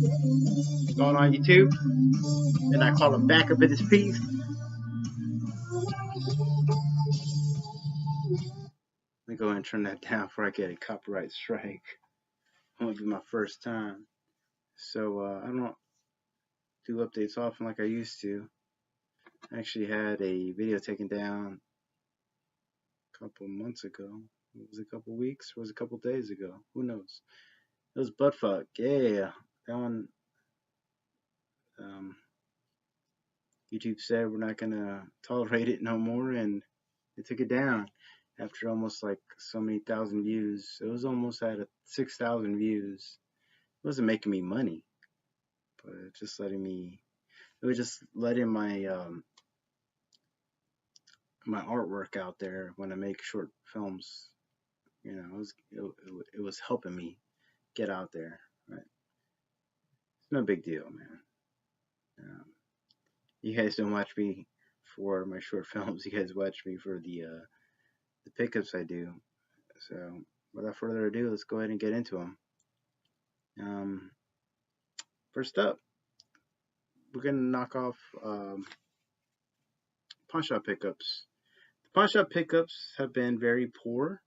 What's going on YouTube? And I call him back up in this piece. Let me go ahead and turn that down before I get a copyright strike. Won't be my first time. So I don't do updates often like I used to. I actually had a video taken down a couple months ago. It was a couple weeks, or was it a couple days ago? Who knows? It was buttfuck. Yeah, that one. YouTube said we're not gonna tolerate it no more, and they took it down after almost like so many thousand views. It was almost at 6,000 views. It wasn't making me money, but just letting me. It was just letting my artwork out there when I make short films. You know, it was helping me get out there. Right? It's no big deal, man. Um, you guys don't watch me for my short films. You guys watch me for the pickups I do. So without further ado, let's go ahead and get into them. First up, we're gonna knock off pawn shop pickups. The pawn shop pickups have been very poor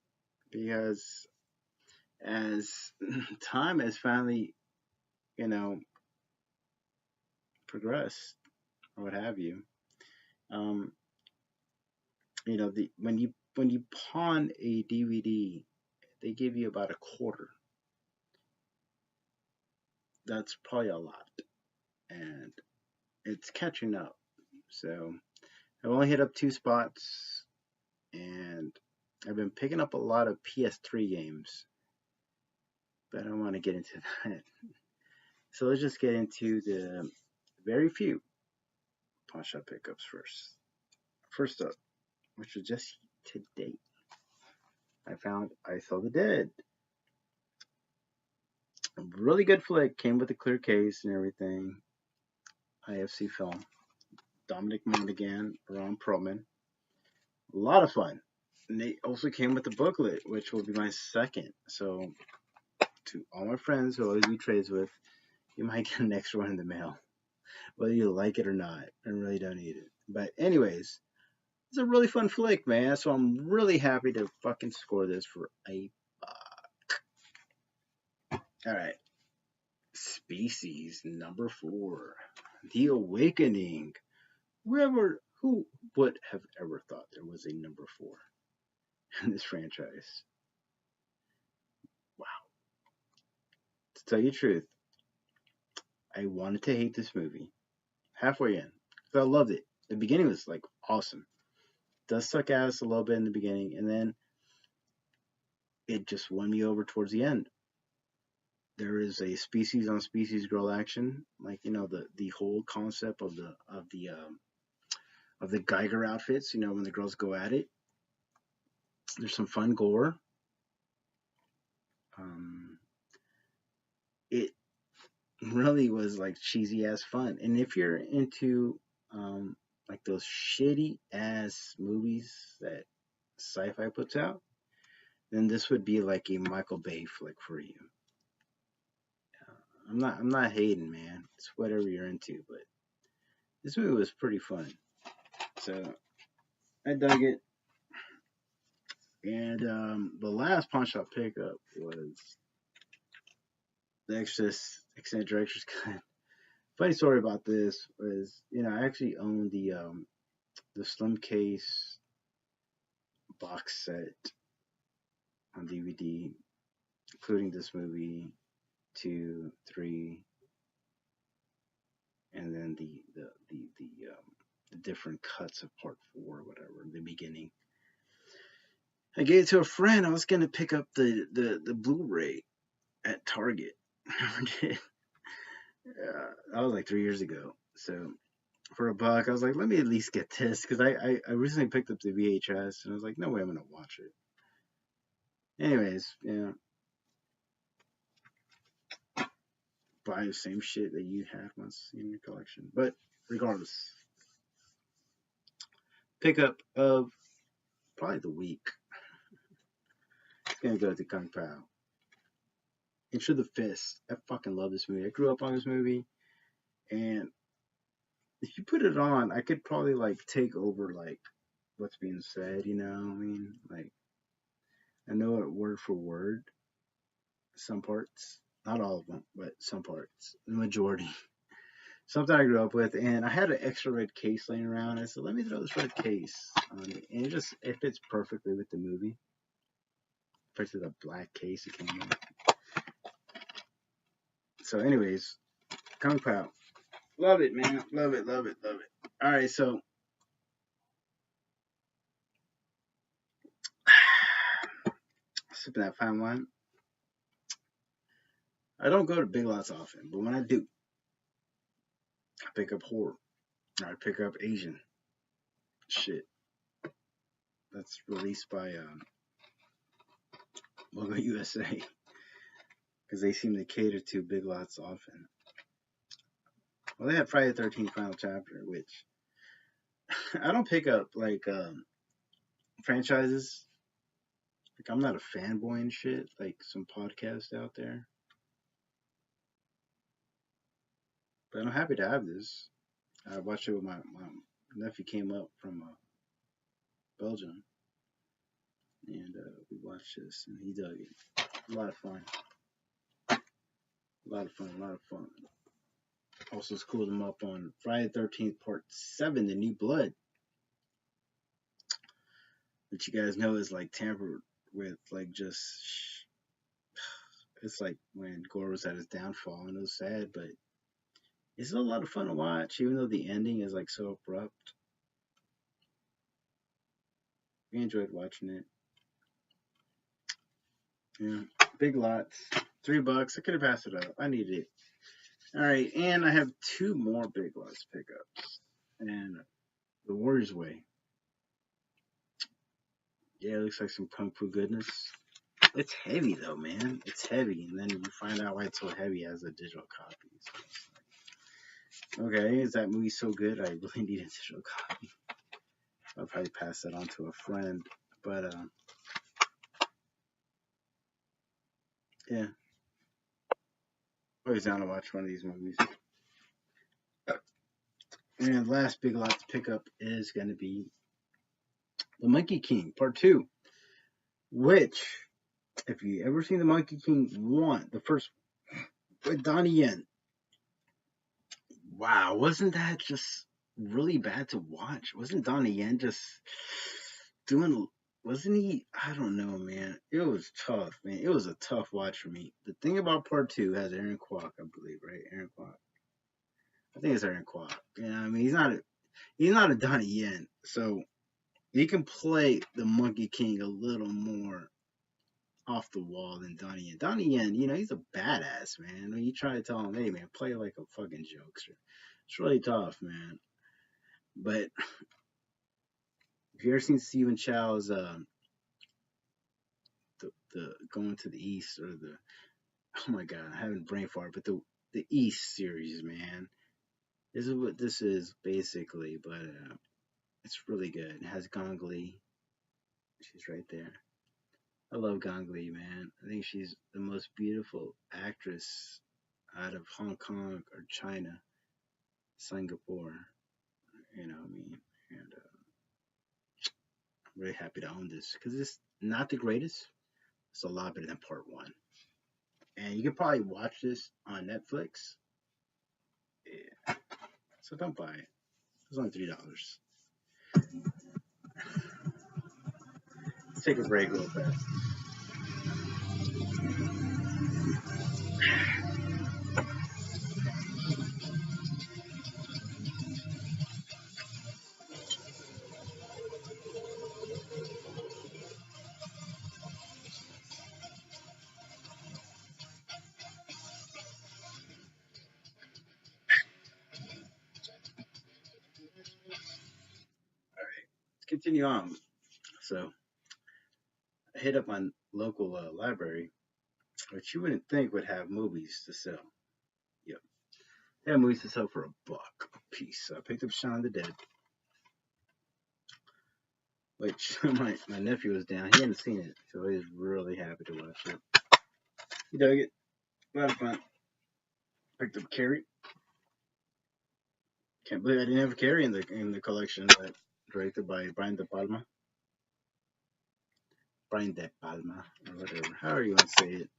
because as time has finally, you know, progressed or what have you, um, when you pawn a DVD, they give you about a quarter. That's probably a lot, and it's catching up. So I've only hit up 2 spots, and I've been picking up a lot of PS3 games, but I don't want to get into that. So let's just get into the very few pawn shop pickups first. First up, which was just today, I found I Saw the Dead. A really good flick, came with a clear case and everything. IFC film. Dominic Monaghan, Ron Perlman. A lot of fun. And they also came with a booklet, which will be my second. So to all my friends who I always do trades with, you might get an extra one in the mail. Whether you like it or not. I really don't need it. But anyways, it's a really fun flick, man. So I'm really happy to fucking score this for a buck. Alright. Species number 4. The Awakening. Who would have ever thought there was a number 4 in this franchise? Wow. To tell you the truth, I wanted to hate this movie halfway in. Because I loved it. The beginning was like awesome. It does suck ass a little bit in the beginning, and then it just won me over towards the end. There is a species on species girl action, like the whole concept of the Geiger outfits. When the girls go at it, there's some fun gore. It really was like cheesy ass fun, and if you're into like those shitty ass movies that sci-fi puts out, then this would be like a Michael Bay flick for you. I'm not hating, man. It's whatever you're into, but this movie was pretty fun. So I dug it. And the last pawn shop pickup was the extended director's cut. Funny story about this was, I actually owned the slim case box set on DVD, including this movie, 2, 3, and then the different cuts of part 4 or whatever in the beginning. I gave it to a friend. I was gonna pick up the Blu-ray at Target. That was like 3 years ago. So for a buck, I was like, let me at least get this, because I recently picked up the VHS and I was like, no way I'm gonna watch it. Anyways, buy the same shit that you had once in your collection. But regardless, pickup of probably the week. It's gonna go to Kung Pao. Into the Fist. I fucking love this movie. I grew up on this movie, and if you put it on, I could probably like take over like what's being said. You know, what I mean, like I know it word for word, some parts, not all of them, but some parts, the majority. Something I grew up with, and I had an extra red case laying around. I said, let me throw this red case on it, and it fits perfectly with the movie. Fits with the black case it came in. So, anyways, Kung Pao, love it, man, love it, love it, love it. All right, so sipping that fine wine. I don't go to Big Lots often, but when I do, I pick up horror. Or I pick up Asian shit that's released by Logo USA because they seem to cater to Big Lots often. Well, they had Friday the 13th Final Chapter, which I don't pick up like franchises. Like I'm not a fanboy and shit, like some podcast out there. But I'm happy to have this. I watched it with my nephew came up from Belgium, and we watched this, and he dug it. A lot of fun. A lot of fun. A lot of fun. Also schooled him up on Friday the 13th Part 7, The New Blood, which you guys know is like tampered with, like just it's like when Gore was at his downfall, and it was sad, but it's a lot of fun to watch, even though the ending is like so abrupt. We enjoyed watching it. Yeah, Big Lots, $3. I could have passed it up. I needed it. All right, and I have two more Big Lots pickups, and The Warrior's Way. Yeah, it looks like some kung fu goodness. It's heavy though, man. It's heavy, and then you find out why it's so heavy as a digital copy. So okay, is that movie so good? I really need a digital copy. I'll probably pass that on to a friend, but yeah, always down to watch one of these movies. And last Big Lots pickup is gonna be The Monkey King Part 2, which, if you ever seen The Monkey King 1, the first with Donnie Yen, wow, wasn't that just really bad to watch? Wasn't Donnie Yen just doing? Wasn't he? I don't know, man. It was tough, man. It was a tough watch for me. The thing about Part 2 has Aaron Kwok, I believe, right? Aaron Kwok. I think it's Aaron Kwok. Yeah, I mean he's not a Donnie Yen, so he can play the Monkey King a little more off the wall than Donnie Yen. Donnie Yen, he's a badass, man. When you try to tell him, hey, man, play like a fucking jokester, it's really tough, man. But if you ever seen Stephen Chow's the Going to the East, or the, oh my god, I haven't brain fart, but the East series, man, this is what this is basically. But it's really good. It has Gong Li. She's right there. I love Gong Li, man. I think she's the most beautiful actress out of Hong Kong or China, Singapore. You know what I mean? And I'm really happy to own this because it's not the greatest. It's a lot better than Part 1. And you can probably watch this on Netflix. Yeah. So don't buy it. It's only $3. Let's take a break real fast. All right, let's continue on. So I hit up my local library, which you wouldn't think would have movies to sell. Yep. They have movies to sell for $1 a piece. So I picked up Shaun of the Dead, which my nephew was down. He hadn't seen it, so he was really happy to watch it. He dug it. A lot of fun. Picked up Carrie. Can't believe I didn't have Carrie in the collection, but directed by Brian De Palma. Brian De Palma, or whatever. However you want to say it.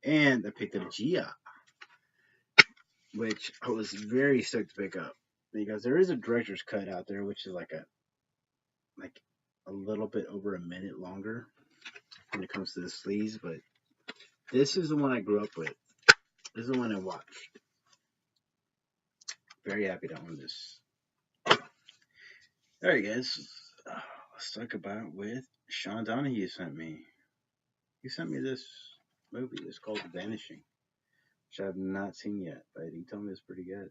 And I picked up Gia, which I was very stoked to pick up. Because there is a director's cut out there, which is like a little bit over a minute longer when it comes to the sleeves, but this is the one I grew up with. This is the one I watched. Very happy to own this. Alright, guys. Let's talk about with Sean Donahue sent me. He sent me this movie. It's called Vanishing, which I have not seen yet, but he told me it's pretty good.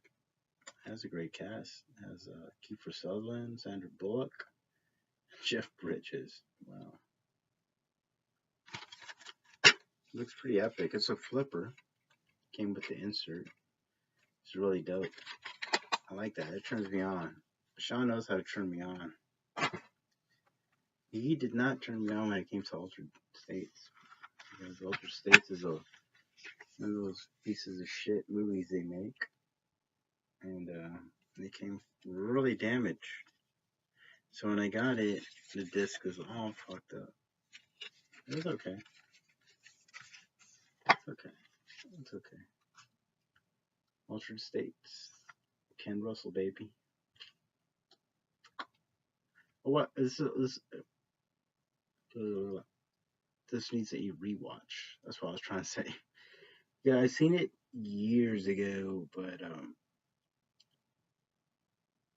It has a great cast. It has Kiefer Sutherland, Sandra Bullock, Jeff Bridges. Wow. Looks pretty epic. It's a flipper. Came with the insert. It's really dope. I like that. It turns me on. Sean knows how to turn me on. He did not turn me on when it came to Altered States. Because Altered States is one of those pieces of shit movies they make. And they came really damaged. So when I got it, the disc was all fucked up. It was okay. It's okay. It's okay. Altered States. Ken Russell, baby. What is this? This needs a rewatch. That's what I was trying to say. Yeah, I seen it years ago, but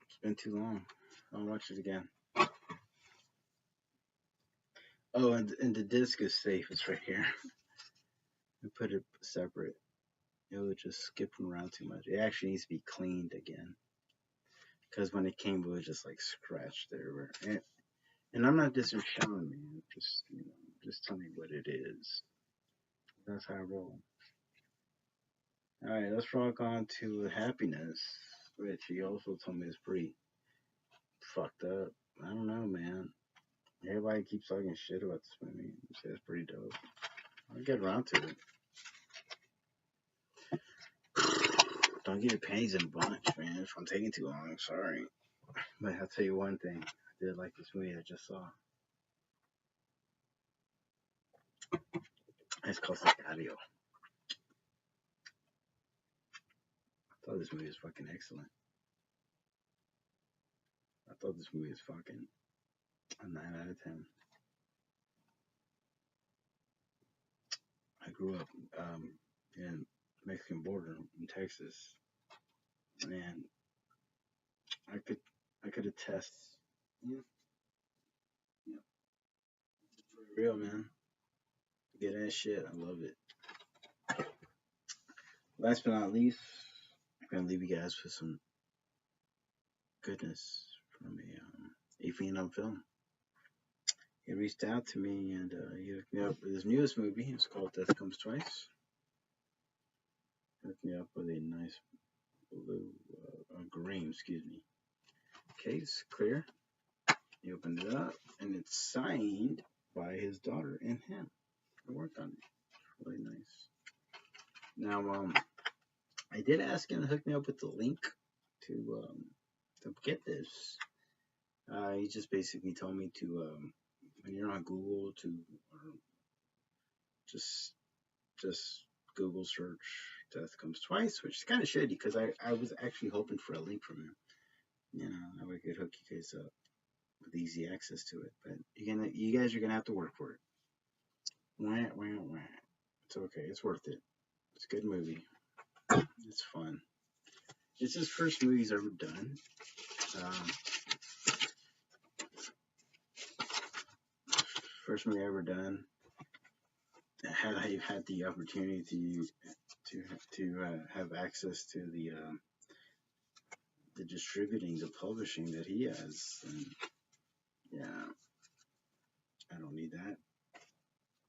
it's been too long. I'll watch it again. Oh, and the disc is safe. It's right here. I put it separate. It was just skipping around too much. It actually needs to be cleaned again. Because when it came, it was just like scratched everywhere. And I'm not dissing Sean, man. Just tell me what it is. That's how I roll. Alright, let's rock on to Happiness, which he also told me is pretty fucked up. I don't know, man. Everybody keeps talking shit about this movie. It's pretty dope. I'll get around to it. Don't get your panties in a bunch, man. If I'm taking too long, I'm sorry. But I'll tell you one thing. I did like this movie I just saw. It's called Sicario. I thought this movie was fucking excellent. I thought this movie was fucking a 9 out of 10. I grew up in Mexican border in Texas, and I could attest. Yeah, yeah, for real, man. Get that shit. I love it. Last but not least, I'm gonna leave you guys with some goodness from a Phenom Film. He reached out to me and he hooked me up with his newest movie. It's called Death Comes Twice. Hooked me up with a nice blue, green, excuse me, case, clear. He opened it up and it's signed by his daughter and him. I worked on it. Really nice. Now, I did ask him to hook me up with the link to get this. He just basically told me to when you're on Google to just Google search Death Comes Twice, which is kind of shitty because I was actually hoping for a link from him. You know, that way I could hook you guys up with easy access to it. But you guys are gonna have to work for it. Wah, wah, wah. It's okay. It's worth it. It's a good movie. It's fun. It's his first movie he's ever done. First movie ever done. Had I had the opportunity to have access to the distributing, the publishing that he has, and yeah, I don't need that.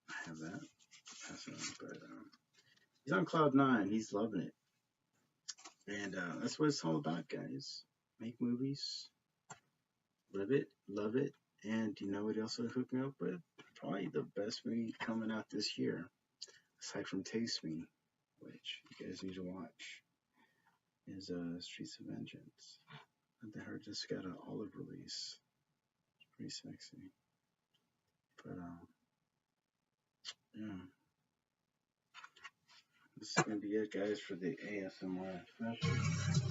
I have that. But he's on cloud 9. He's loving it, and that's what it's all about, guys. Make movies, live it, love it, and you know what else will hook me up with? Probably the best movie coming out this year. aside from Taste Me, which you guys need to watch, is Streets of Vengeance. They heard just got an olive release. It's pretty sexy. But yeah. This is gonna be it, guys, for the ASMR special.